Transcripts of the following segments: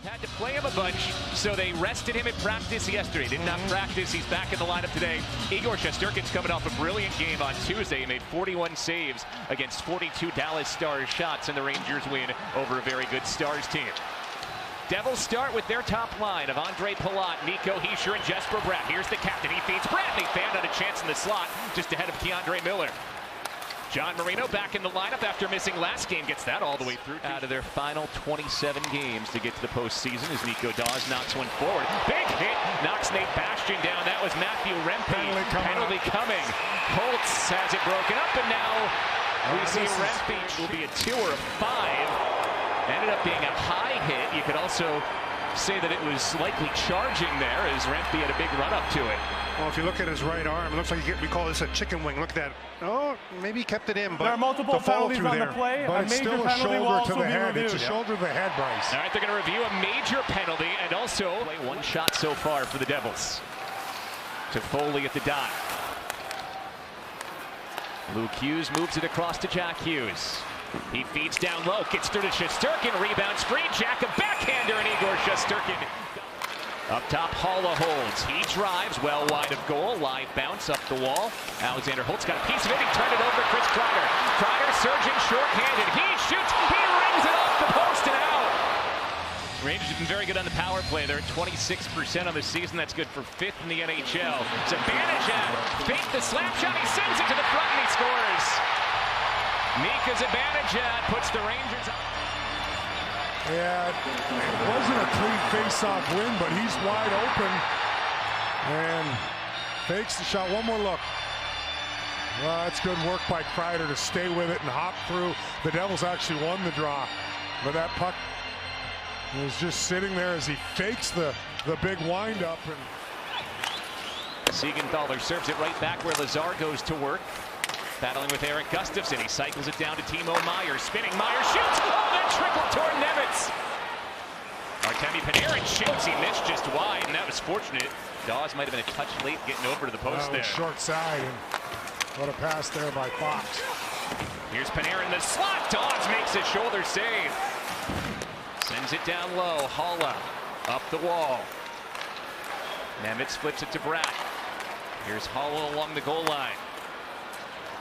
Had to play him a bunch, so they rested him at practice yesterday. Did not practice. He's back in the lineup today. Igor Shesterkin's coming off a brilliant game on Tuesday. He made 41 saves against 42 Dallas Stars shots, and the Rangers win over a very good Stars team. Devils start with their top line of Andre Palat, Nico Hischier, and Jesper Bratt. Here's the captain. He feeds Bratt, and he found out a chance in the slot just ahead of Keandre Miller. John Marino back in the lineup after missing last game, gets that all the way through. Out of their final 27 games to get to the postseason as Nico Daws knocks one forward. Big hit, knocks Nate Bastian down. That was Matthew Rempe. Penalty coming. Holtz has it broken up, and now we see Rempe will be a tour of 5. Ended up being a high hit. You could also say that it was likely charging there as Rempe had a big run up to it. Well, if you look at his right arm, it looks like we call this a chicken wing. Look at that. Oh, maybe he kept it in, but there are multiple penalties on the play. But it's still a shoulder to the head. It's a shoulder to the head, Bryce. All right, they're going to review a major penalty and also play one shot so far for the Devils. To Foley at the dot. Luke Hughes moves it across to Jack Hughes. He feeds down low, gets through to Shesterkin, rebounds free. Jack, a backhander, and Igor Shesterkin. Up top, Haula holds. He drives well wide of goal. Live bounce up the wall. Alexander Holtz got a piece of it. He turned it over to Chris Kreider. Kreider surging short-handed. He shoots. He rings it off the post and out. Rangers have been very good on the power play. They're at 26% on the season. That's good for 5th in the NHL. Zibanejad faked the slap shot. He sends it to the front and he scores. Mika Zibanejad puts the Rangers on. Yeah, it wasn't a clean face-off win, but he's wide open and fakes the shot. One more look. Well, that's good work by Kreider to stay with it and hop through. The Devils actually won the draw, but that puck was just sitting there as he fakes the big windup. And Siegenthaler serves it right back where Lazar goes to work. Battling with Eric Gustafsson. He cycles it down to Timo Meier. Spinning Meier shoots. Oh, that trickle toward Nemitz. Artemi Panarin shoots. He missed just wide, and that was fortunate. Daws might have been a touch late getting over to the post there. Short side, and what a pass there by Fox. Here's Panarin, the slot. Daws makes a shoulder save. Sends it down low. Haula up the wall. Nemitz flips it to Bratt. Here's Haula along the goal line.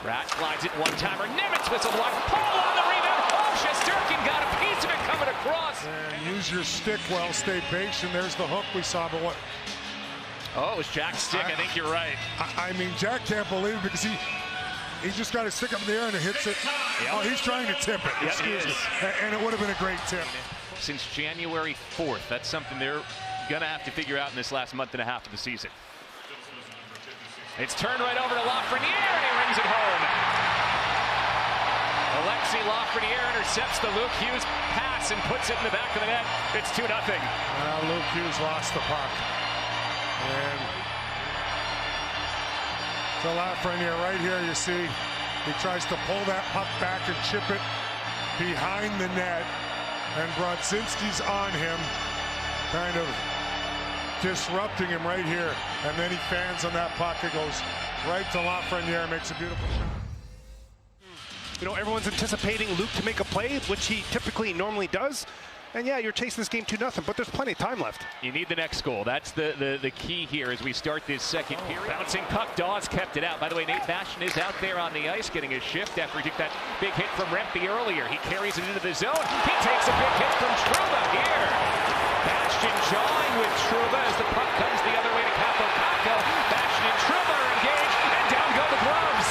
Bratt slides it one-timer. Nemitz whistle block. Paul on the rebound. Oh, Shesterkin got a piece of it coming across. And use your stick well. Stay patient. There's the hook we saw, but what? Oh, it was Jack's stick. I think you're right. I mean, Jack can't believe it because he just got his stick up in the air and it hits it. Yep. Oh, he's trying to tip it. Yep, Excuse me. And it would have been a great tip. Since January 4th, that's something they're going to have to figure out in this last month and a half of the season. It's turned right over to Lafreniere, and he rings it home. Alexis Lafreniere intercepts the Luke Hughes pass and puts it in the back of the net. It's 2-0. Luke Hughes lost the puck. And to Lafreniere right here, you see, he tries to pull that puck back and chip it behind the net. And Brodzinski's on him, kind of disrupting him right here, and then he fans on that puck. It goes right to Lafreniere, makes a beautiful shot. You know, everyone's anticipating Luke to make a play, which he typically normally does. And yeah, you're chasing this game 2-0, but there's plenty of time left. You need the next goal. That's the key here as we start this second period. Bouncing puck, Daws kept it out. By the way, Nate Bastian is out there on the ice getting a shift after he took that big hit from Rempe earlier. He carries it into the zone. He takes a big hit from Trouba here. Bastian jawing with Trouba as the puck comes the other way to Capo Caco. Bastian and Trouba are engaged, and down go the gloves.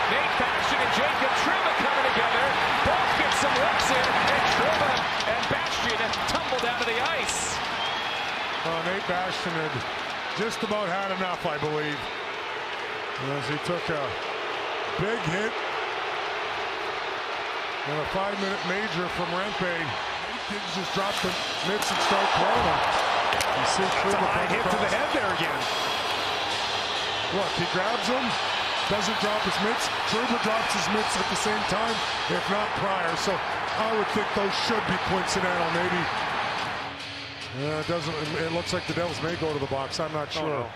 Nate Bastian and Jacob Trouba coming together. Both get some looks in, and Trouba and Bastian tumble down to the ice. Well, Nate Bastian had just about had enough, I believe, as he took a big hit and a 5-minute major from Rempe. Kids just drop the mitts and start throwing. You see Trouba a high hit to the head there again. Look, he grabs him, doesn't drop his mitts. Trouba drops his mitts at the same time, if not prior. So I would think those should be coincidental, maybe. It looks like the Devils may go to the box. I'm not sure. No.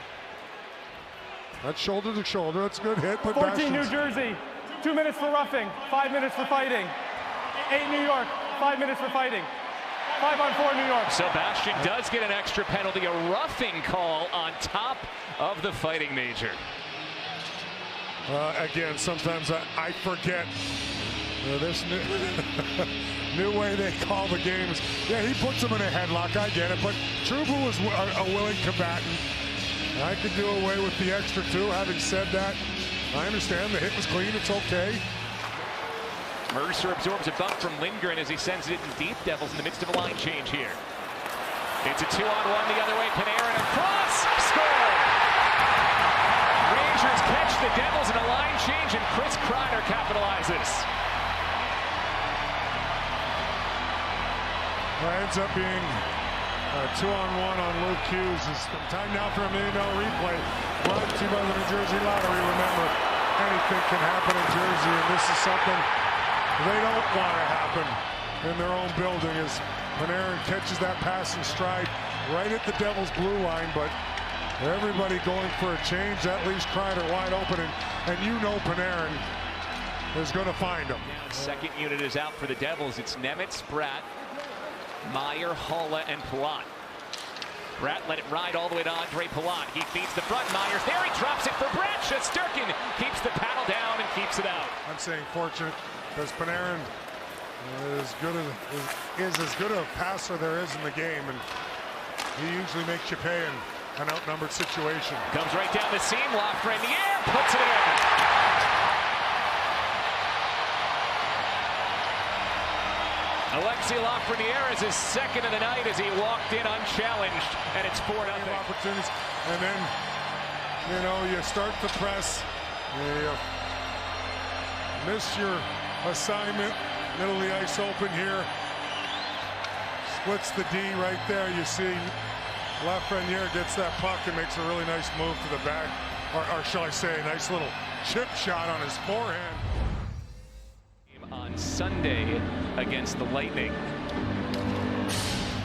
That's shoulder to shoulder. That's a good hit. But 14 New Jersey, 2 minutes for roughing, 5 minutes for fighting. 8 New York, 5 minutes for fighting. 5-on-4 New York. Sebastian does get an extra penalty, a roughing call on top of the Fighting Major. Again, sometimes I forget this new way they call the games. Yeah, he puts him in a headlock, I get it, but Trouba was a willing combatant. I could do away with the extra two. Having said that, I understand the hit was clean, it's okay. Mercer absorbs a bump from Lindgren as he sends it in deep. Devils in the midst of a line change here. It's a 2-on-1 the other way. Panarin across. Score! Rangers catch the Devils in a line change, and Chris Kreider capitalizes. Well, ends up being a 2-on-1 on Luke Hughes. It's time now for a $1 million replay. Brought to you by the New Jersey Lottery. Remember, anything can happen in Jersey, and this is something they don't want to happen in their own building as Panarin catches that passing stride right at the Devils' blue line, but everybody going for a change. That leaves Kreider wide open, and you know Panarin is going to find him. Second unit is out for the Devils. It's Nemitz, Bratt, Meyer, Haula, and Palat. Bratt let it ride all the way to Andre Palat. He feeds the front. Myers there. He drops it for Bratt. Shesterkin keeps the paddle down and keeps it out. I'm saying fortunate because Panarin is as good a passer there is in the game, and he usually makes you pay in an outnumbered situation. Comes right down the seam. Lafreniere puts it in. Alexis Lafreniere is his second of the night as he walked in unchallenged, and it's 4-0. Opportunities, and then you start the press, you miss your assignment, middle of the ice open here, splits the D right there. You see Lafreniere gets that puck and makes a really nice move to the back, or shall I say, a nice little chip shot on his forehand. On Sunday against the Lightning.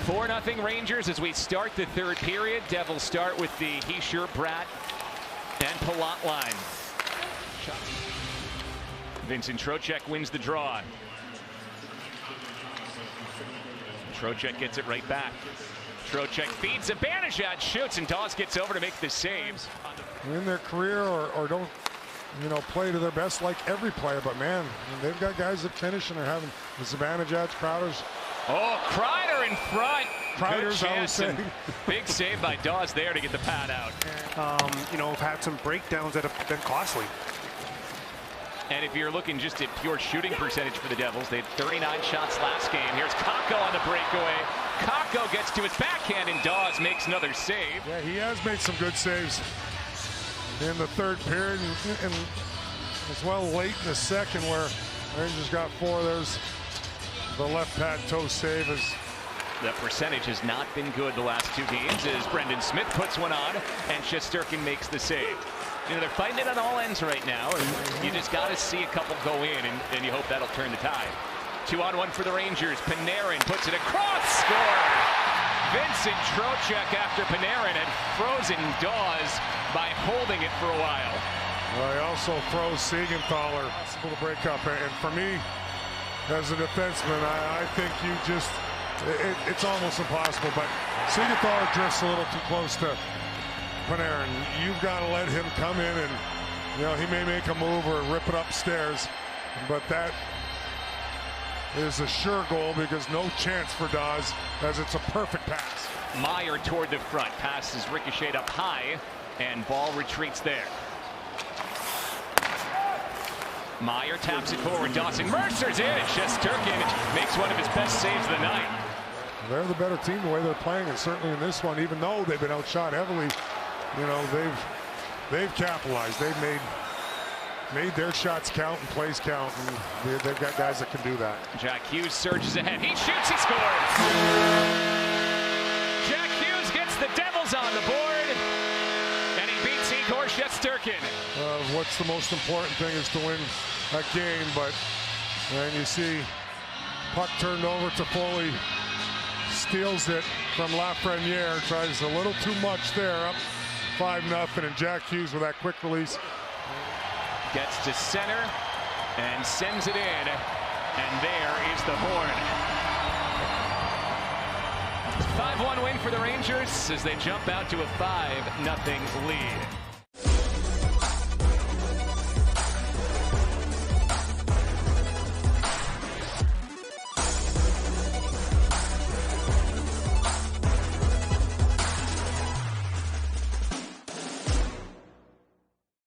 4-0 Rangers as we start the third period. Devils start with the Hischier, Bratt, and Palat line. Vincent Trocheck wins the draw. Trocheck gets it right back. Trocheck feeds Zibanejad, shoots, and Dawes gets over to make the saves. In their career or don't play to their best like every player, but man, they've got guys that finish and they're having the Zibanejad, Crowder's. Oh, Kreider in front. Kreider's, I was saying. Big save by Dawes there to get the pad out. Have had some breakdowns that have been costly. And if you're looking just at pure shooting percentage for the Devils, they had 39 shots last game. Here's Kakko on the breakaway. Kakko gets to his backhand, and Dawes makes another save. Yeah, he has made some good saves in the third period, and as well late in the second where Rangers got 4. There's the left pad toe save. The percentage has not been good the last 2 games as Brendan Smith puts one on and Shesterkin makes the save. They're fighting it on all ends right now, and you just got to see a couple go in, and you hope that'll turn the tide. 2-on-1 for the Rangers. Panarin puts it across. Score! Vincent Trocheck after Panarin had frozen Dawes by holding it for a while. Well, he also froze Siegenthaler. Possible to break up, and for me, as a defenseman, I think you just, it's almost impossible, but Siegenthaler drifts a little too close to Panarin. You've got to let him come in, and he may make a move or rip it upstairs, but that is a sure goal because no chance for Dawes as it's a perfect pass. Meyer toward the front. Pass is ricocheted up high, and ball retreats there. Meyer taps it forward. Dawson Mercer's in, and Shesterkin makes one of his best saves of the night. They're the better team the way they're playing, and certainly in this one, even though they've been outshot heavily, they've capitalized. They've made their shots count and plays count, and they've got guys that can do that. Jack Hughes surges ahead. He shoots, he scores! Jack Hughes gets the Devils on the board, and he beats Igor Shesterkin. What's the most important thing is to win a game, but and you see puck turned over to Foley, steals it from Lafreniere, tries a little too much there, up 5-0, and Jack Hughes with that quick release. Gets to center and sends it in, and there is the horn. 5-1 win for the Rangers as they jump out to a 5-0 lead.